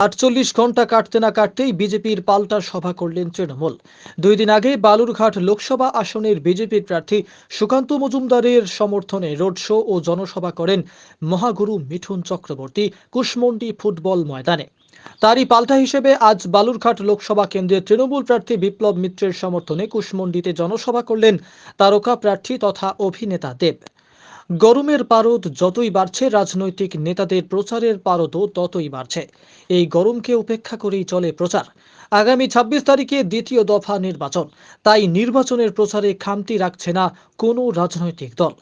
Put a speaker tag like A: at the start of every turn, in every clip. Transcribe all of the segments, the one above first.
A: 48 ঘন্টা কাটতে না কাটতেই বিজেপির পাল্টা সভা করলেন তৃণমূল। 2 দিন আগে বালুরঘাট লোকসভা আসনের বিজেপির প্রার্থী সুকান্ত মজুমদারের সমর্থনে রোড শো ও জনসভা করেন মহাগুরু মিঠুন চক্রবর্তী কুশমন্ডি ফুটবল ময়দানে। তারই পাল্টা হিসেবে আজ বালুরঘাট লোকসভা কেন্দ্রের তৃণমূল প্রার্থী বিপ্লব মিত্রের সমর্থনে কুশমন্ডিতে জনসভা করলেন তারকা প্রার্থী তথা অভিনেতা দেব। গরমের পারদ যতই বাড়ছে, রাজনৈতিক নেতাদের প্রচারের পারদও ততই বাড়ছে। এই গরমকে উপেক্ষা করেই চলে প্রচার। আগামী 26 তারিখে দ্বিতীয় দফা নির্বাচন, তাই নির্বাচনের প্রচারে খামতি রাখছে না কোনো রাজনৈতিক দল।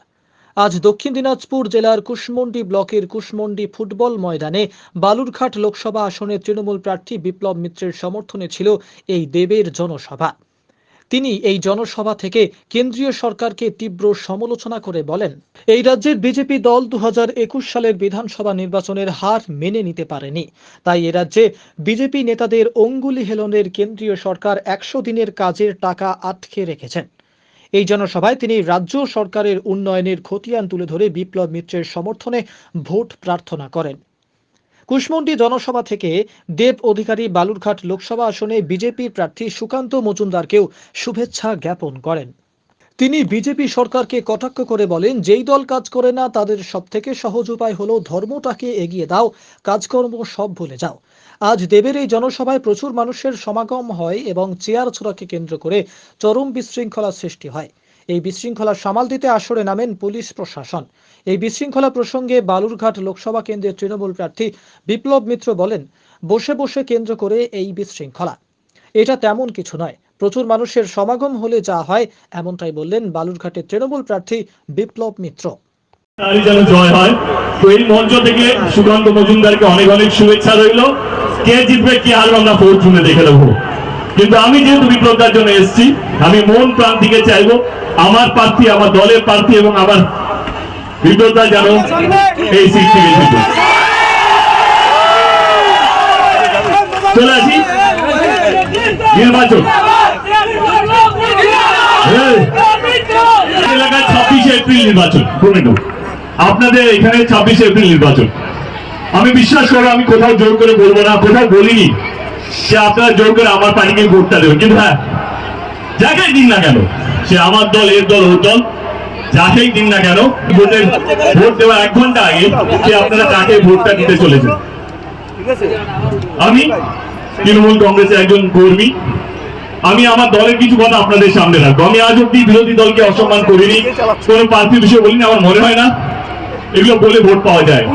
A: আজ দক্ষিণ দিনাজপুর জেলার কুশমন্ডি ব্লকের কুশমন্ডি ফুটবল ময়দানে বালুরঘাট লোকসভা আসনে তৃণমূল প্রার্থী বিপ্লব মিত্রের সমর্থনে ছিল এই দেবের জনসভা। তিনি এই জনসভা থেকে কেন্দ্রীয় সরকারকে তীব্র সমালোচনা করে বলেন, এই রাজ্যের বিজেপি দল 2021 সালের বিধানসভা নির্বাচনের হার মেনে নিতে পারেনি, তাই এ রাজ্যে বিজেপি নেতাদের অঙ্গুলি হেলনের কেন্দ্রীয় সরকার 100 দিনের কাজের টাকা আটকে রেখেছেন। এই জনসভায় তিনি রাজ্য সরকারের উন্নয়নের খতিয়ান তুলে ধরে বিপ্লব মিত্রের সমর্থনে ভোট প্রার্থনা করেন। কুশমন্ডি জনসভা থেকে দেব অধিকারী বালুরঘাট লোকসভা আসনে বিজেপি প্রার্থী সুকান্ত মজুমদারকেও শুভেচ্ছা জ্ঞাপন করেন। তিনি বিজেপি সরকারকে কটাক্ষ করে বলেন, যেই দল কাজ করে না তাদের সবথেকে সহজ উপায় হলো ধর্মটাকে এগিয়ে দাও, কাজকর্ম সব ভুলে যাও। আজ দেবের এই জনসভায় প্রচুর মানুষের সমাগম হয় এবং চেয়ার ছোড়াকে কেন্দ্র করে চরম বিশৃঙ্খলা সৃষ্টি হয়। এই বিশৃঙ্খলা সামাল দিতে আসরে নামেন পুলিশ প্রশাসন। এই বিশৃঙ্খলা প্রসঙ্গে বালুরঘাট লোকসভা কেন্দ্রের তৃণমূল প্রার্থী বিপ্লব মিত্র বলেন, বসে বসে কেন্দ্র করে এই বিশৃঙ্খলা, এটা তেমন কিছু নয়, প্রচুর মানুষের সমাগম হলে যা হয় এমনটাই বললেন বালুরঘাটের তৃণমূল প্রার্থী বিপ্লব মিত্র।
B: জয় হয়। তো এই মঞ্চ থেকে সুকান্ত মজুমদারকে অনেক অনেক শুভেচ্ছা রইল। কে জিতবে কি হারবে আমরা ভোট শুনে দেখে নেবো, কিন্তু আমি যেহেতু বিপ্লবটার জন্য এসেছি, আমি মন প্রাণ থেকে চাইবো আমার প্রার্থী, আমার দলের প্রার্থী এবং আমার বিপ্লবটা যেন এই সিট থেকে জিতে। চলে আসি নির্বাচন এলাকায় 26 এপ্রিল নির্বাচন, আপনাদের এখানে 26 এপ্রিল নির্বাচন। আমি বিশ্বাস করো, আমি কোথাও জোর করে বলবো না, কোথাও বলিনি যে আপনারা জোর করে আমার পার্টিকে ভোটটা দেবেন, কিন্তু হ্যাঁ, যাকেই দিন না কেন, সে আমার দল, এর দল, ওর দল, যাকেই দিন না কেন, ভোট দেওয়া 1 ঘন্টা আগে সে আপনারা কাকে ভোটটা দিতে চলেছেন। আমি তৃণমূল কংগ্রেসের একজন কর্মী, আমি আমার দলের কিছু কথা আপনাদের সামনে রাখবো। আমি আজ অব্দি বিরোধী দলকে অসম্মান করিনি, কোন প্রার্থীর বিষয়ে বলিনি, আমার মনে হয় না এগুলো বলে ভোট পাওয়া যায়।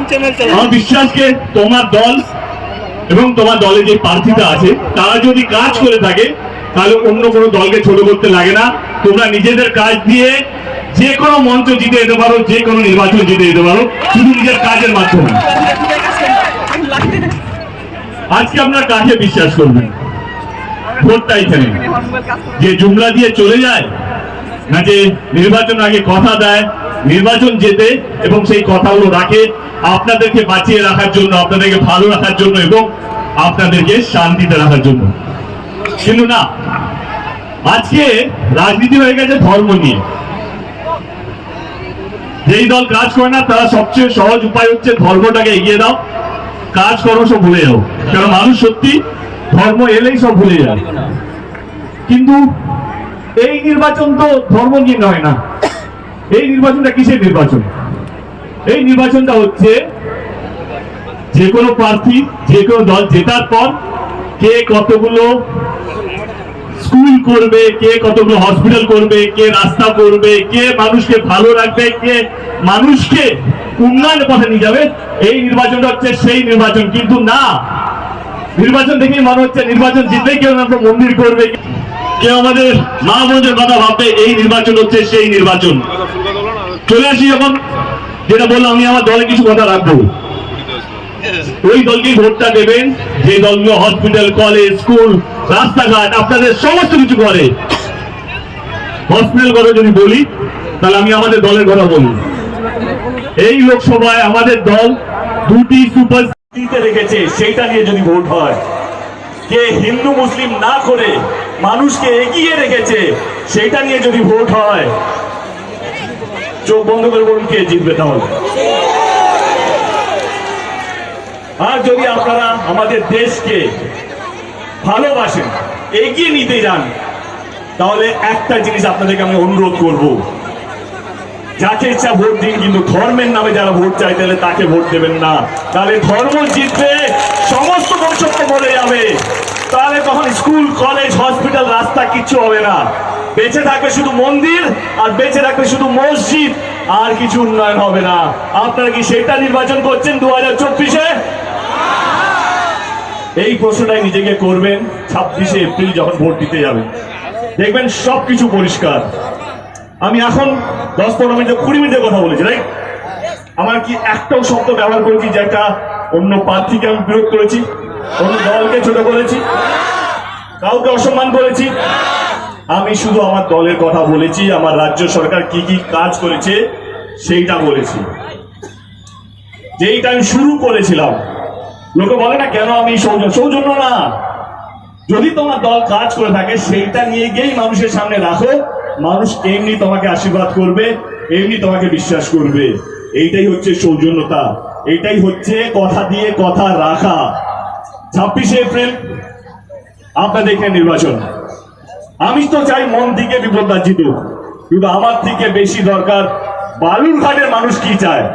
B: আমার বিশ্বাসকে তোমার দল এবং তোমার দলে যে প্রার্থীটা আছে তারা যদি কাজ করে থাকে তাহলে অন্য কোনো দলকে ছোট করতে লাগে না। তোমরা নিজেদের কাজ দিয়ে যে কোনো মঞ্চ জিতে যেতে পারো, যে কোনো নির্বাচন জিতে যেতে পারো, শুধু নিজের কাজের মাধ্যমে। আজকে আপনারা কাকে বিশ্বাস করবেন? ভোটটা এখানে যে জুমলা দিয়ে চলে যায়, না যে নির্বাচন আগে কথা দেয়, নির্বাচন যেতে এবং সেই কথাগুলো রাখে আপনাদেরকে বাঁচিয়ে রাখার জন্য, আপনাদেরকে ভালো রাখার জন্য এবং আপনাদেরকে শান্তিতে রাখার জন্য। কিন্তু না, আজকে রাজনীতি হয়ে গেছে ধর্ম নিয়ে। যেই দল কাজ করে না তারা সবচেয়ে সহজ উপায় হচ্ছে ধর্মটাকে এগিয়ে দাও, কাজ করো, সব ভুলে যাও। কারণ মানুষ সত্যি ধর্ম এলেই সব ভুলে যায়। কিন্তু এই নির্বাচন তো ধর্ম নিয়ে নয় না। এই নির্বাচনটা কিসের নির্বাচন? এই নির্বাচনটা হচ্ছে যে কোনো প্রার্থী, যে কোনো দল জেতার পর কে কতগুলো স্কুল করবে, কে কতগুলো হসপিটাল করবে, কে রাস্তা করবে, কে মানুষকে ভালো রাখবে, কে মানুষকে উন্নয়নের পথে নিয়ে যাবে। এই নির্বাচনটা হচ্ছে সেই নির্বাচন। কিন্তু না, নির্বাচন দেখেই মনে হচ্ছে নির্বাচন জিতবে কেউ না মন্দির করবে, কেউ আমাদের মা বোনদের কথা ভাববে। এই নির্বাচন হচ্ছে সেই নির্বাচন। চলে আসি যখন, যেটা বললাম, আমি আমার দলে কিছু কথা রাখবো। ওই দলকেই ভোটটা দেবেন যে দলগুলো হসপিটাল, কলেজ, স্কুল, রাস্তাঘাট আপনাদের সমস্ত কিছু করে। হসপিটাল কথা যদি বলি তাহলে আমি আমাদের দলের কথা বলি। এই লোকসভায় আমাদের দল 2টি সুপার দিতে রেখেছে, সেইটা নিয়ে যদি ভোট হয়, কে হিন্দু মুসলিম না করে মানুষকে এগিয়ে রেখেছে, সেইটা নিয়ে যদি ভোট হয়, চোখ বন্ধ করে বলুন কে জিতবে তাহলে? আর যদি আপনারা আমাদের দেশকে ভালোবাসেন, এগিয়ে নিতে যান, তাহলে একটা জিনিস আপনাদেরকে আমি অনুরোধ করব, যাকে ইচ্ছা ভোট দিন, কিন্তু ধর্মের নামে যারা ভোট চাই তাহলে তাকে ভোট দেবেন না। তাহলে ধর্ম জিতবে, সমস্ত বৈষম্য বলে যাবে, তাহলে তখন স্কুল, কলেজ, হসপিটাল, রাস্তা কিচ্ছু হবে না। বেঁচে থাকবে শুধু মন্দির, আর বেঁচে থাকবে শুধু মসজিদ, আর কিছু উন্নয়ন হবে না। আপনারা কি সেটা নির্বাচন করছেন 2024-এ? এই প্রশ্নটাই নিজেকে করবেন 26শে এপ্রিল যখন ভোট দিতে যাবেন, দেখবেন সবকিছু পরিষ্কার। আমি এখন 10-15 মিনিট 20 মিনিটের কথা বলেছি, রাইট? আমার কি একটাও শব্দ ব্যবহার করেছি যে একটা অন্য প্রার্থীকে আমি বিরোধ করেছি, অন্য দলকে ছোট করেছি, কাউকে অসম্মান করেছি? আমি শুধু আমার দলের কথা বলেছি, আমার রাজ্য সরকার কি কি কাজ করেছে সেইটা বলেছি, যেইটা আমি শুরু করেছিলাম। লোকে বলে না কেন আমি সৌজন্য না, যদি তোমার দল কাজ করে থাকে সেইটা নিয়ে গিয়েই মানুষের সামনে রাখো, মানুষ এমনি তোমাকে আশীর্বাদ করবে, এমনি তোমাকে বিশ্বাস করবে। এইটাই হচ্ছে সৌজন্যতা, এইটাই হচ্ছে কথা দিয়ে কথা রাখা। 26শে এপ্রিল আপনাদের এখানে নির্বাচন। আমি তো চাই মন থেকে বিপ্লব জিতুক, কিন্তু আমার থেকে বেশি দরকার বালুরঘাটের মানুষ কি চায়।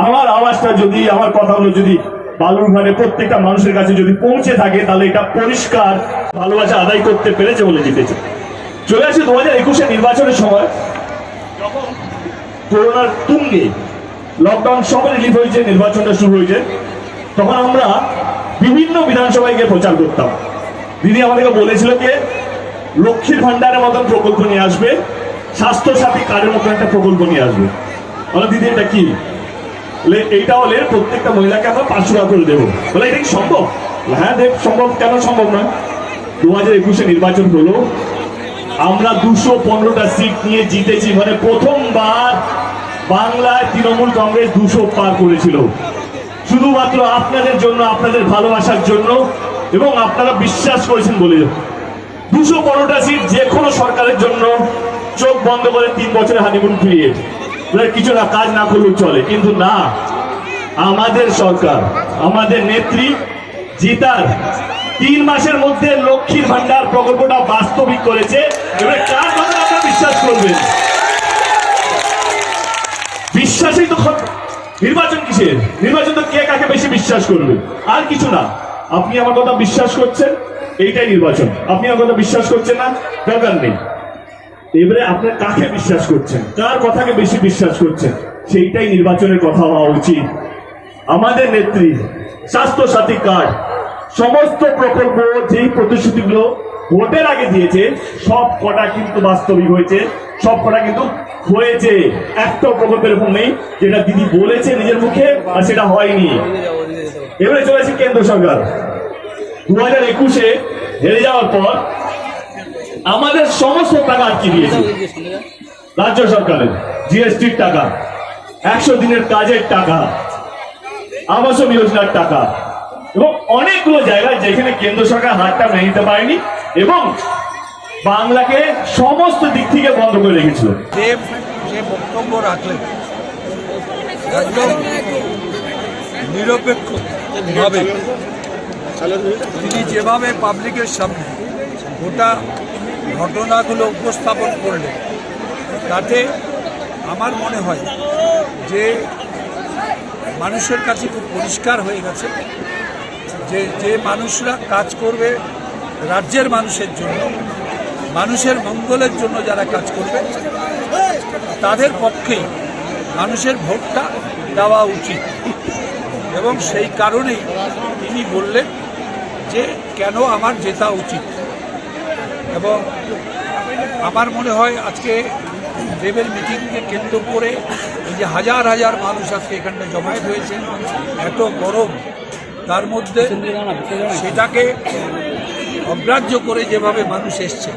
B: আমার আওয়াজটা যদি, আমার কথাগুলো যদি বালুরঘাটে প্রত্যেকটা মানুষের কাছে যদি পৌঁছে থাকে, তাহলে এটা পরিষ্কার ভালোবাসা আদায় করতে পেরেছে বলে জিতেছে। চলে আসে 2021-এ নির্বাচনের সময়, যখন করোনার তুঙ্গে, লকডাউন সব রিলিফ হয়েছে, নির্বাচনটা শুরু হয়েছে, তখন আমরা বিভিন্ন বিধানসভায় গিয়ে প্রচার করতাম। দিদি আমাদেরকে বলেছিল যে লক্ষ্মীর ভান্ডারের মতন প্রকল্প নিয়ে আসবে, স্বাস্থ্য সাথী কার্ডের মতন একটা প্রকল্প নিয়ে আসবে। বলে দিদি এটা কি? এইটা হলে প্রত্যেকটা মহিলাকে আমরা 500 টাকা করে দেবো। বলে এটা কি সম্ভব? হ্যাঁ দেব সম্ভব, কেন সম্ভব নয়? 2021-এ নির্বাচন হলো, আমরা 215টা সিট নিয়ে জিতেছি। মানে প্রথমবার বাংলায় তৃণমূল কংগ্রেস 200 পার করেছিল, শুধুমাত্র আপনাদের জন্য, আপনাদের ভালোবাসার জন্য, এবং আপনারা বিশ্বাস করেছেন বলে। 215টা সিট যে কোনো সরকারের জন্য চোখ বন্ধ করে 3 বছরের হানিমুন পিরিয়ড, কিছু না, কাজ না করলেও চলে। কিন্তু না, আমাদের সরকার, আমাদের নেত্রী জিতার 3 মাসের মধ্যে লক্ষ্মীর ভান্ডার প্রকল্পটা বাস্তবিক করেছে। এবার কার কথা আপনারা বিশ্বাস করবেন? বিশ্বাসই তো নির্বাচন কিসের? নির্বাচন তো কে কাকে বেশি বিশ্বাস করবে, আর কিছু না। আপনি আমার কথা বিশ্বাস করছেন, এইটাই নির্বাচন। আপনি আমার কথা বিশ্বাস করছেন না, দরকার নেই। এবারে আপনার কাকে বিশ্বাস করছেন, কার কথাকে বেশি বিশ্বাস করছেন, সেইটাই নির্বাচনের কথা হওয়া উচিত। আমাদের নেত্রী স্বাস্থ্য সাথী কার্ড, সমস্ত প্রকল্প, যেই প্রতিশ্রুতিগুলো ভোটের আগে দিয়েছে, সব কটা কিন্তু বাস্তবিক হয়েছে, সব কটা কিন্তু হয়েছে। একটা প্রকল্প এরকম নেই যেটা দিদি বলেছে নিজের মুখে আর সেটা হয়নি। এবারে চলেছে কেন্দ্র সরকার। 2021-এ হেরে যাওয়ার পর আমাদের সমস্ত টাকা আটকে দিয়েছে রাজ্য সরকারের, জিএসটির টাকা, 100 দিনের কাজের টাকা, আবাসন যোজনার টাকা, এবং অনেকগুলো জায়গায় যেখানে কেন্দ্র সরকার হাতটা মেনে নিতে পারেনি এবং বাংলাকে সমস্ত দিক থেকে বন্ধ করে রেখেছিল।
C: দেব যে বক্তব্য রাখলেন একদম নিরপেক্ষভাবে, তিনি যেভাবে পাবলিকের সামনে গোটা ঘটনাগুলো উপস্থাপন করলেন, তাতে আমার মনে হয় যে মানুষের কাছে খুব পরিষ্কার হয়ে গেছে যে যে মানুষরা কাজ করবে রাজ্যের মানুষের জন্য, মানুষের মঙ্গলের জন্য, যারা কাজ করবে তাদের পক্ষেই মানুষের ভোটটা দেওয়া উচিত। এবং সেই কারণেই তিনি বললেন যে কেন আমার জেতা উচিত। এবং আমার মনে হয় আজকে দেবের মিটিংকে কেন্দ্র করে এই যে হাজার হাজার মানুষ আজকে এখানে জমায়েত হয়েছে, এত গরম, তার মধ্যে সেটাকে অগ্রাহ্য করে যেভাবে মানুষ এসছে,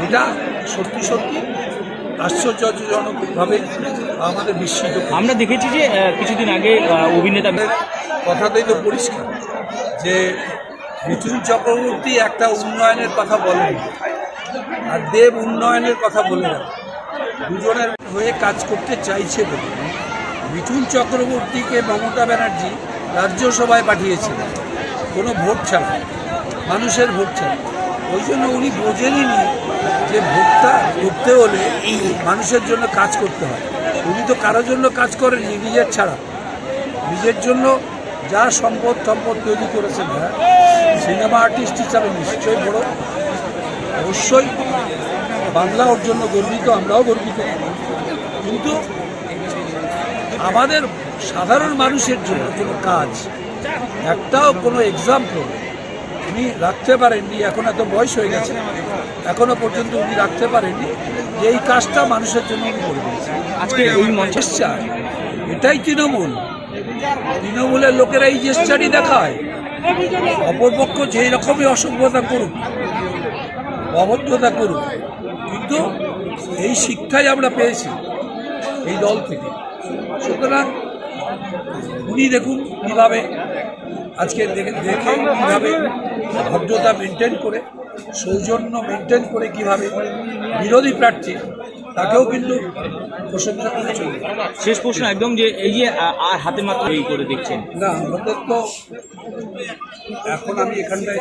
C: এটা সত্যি সত্যি আশ্চর্যজনকভাবে আমাদের বিস্মিত।
D: আমরা দেখেছি যে কিছুদিন আগে অভিনেতাদের
C: কথাতেই তো পরিষ্কার যে মিঠুন চক্রবর্তী একটা উন্নয়নের কথা বলেন আর দেব উন্নয়নের কথা বলে, দুজনের হয়ে কাজ করতে চাইছে বলে মিঠুন চক্রবর্তীকে মমতা ব্যানার্জি রাজ্যসভায় পাঠিয়েছে কোনো ভোট ছাড়া, মানুষের ভোট ছাড়া। ওই জন্য উনি বোঝেনই নি যে ভোটটা করতে হলে মানুষের জন্য কাজ করতে হয়। উনি তো কারোর জন্য কাজ করেননি নিজের ছাড়া, নিজের জন্য যা সম্পদ তৈরি করেছেন। সিনেমা আর্টিস্ট হিসাবে নিশ্চয়ই বড়, অবশ্যই বাংলা ওর জন্য গর্বিত, আমরাও গর্বিত। কিন্তু আমাদের সাধারণ মানুষের জন্য কোনো কাজ, একটাও কোনো এক্সাম্পল উনি রাখতে পারেননি। এখন এত বয়স হয়ে গেছে, এখনো পর্যন্ত উনি রাখতে পারেননি যে এই কাজটা মানুষের জন্য উনি করে দিয়েছেন।
D: আজকে এই মঞ্চে
C: এটাই তৃণমূলের লোকেরা এই জেস্টারই দেখায়। অপরপক্ষ যে রকমই অসভ্যতা করুক, অভদ্রতা করুক, কিন্তু এই শিক্ষাই আমরা পেয়েছি এই দল থেকে। সুতরাং উনি দেখুন কীভাবে আজকে দেখে কীভাবে ভদ্রতা মেনটেন করে, সৌজন্য মেনটেন করে কীভাবে বিরোধী প্রার্থী তাকেও কিন্তু প্রশংসা করে চলবে।
D: শেষ প্রশ্ন একদম, যে এই যে আর হাতে মাত্র এই করে দেখছেন
C: না, আমাদের তো এখন আমি এখানটায়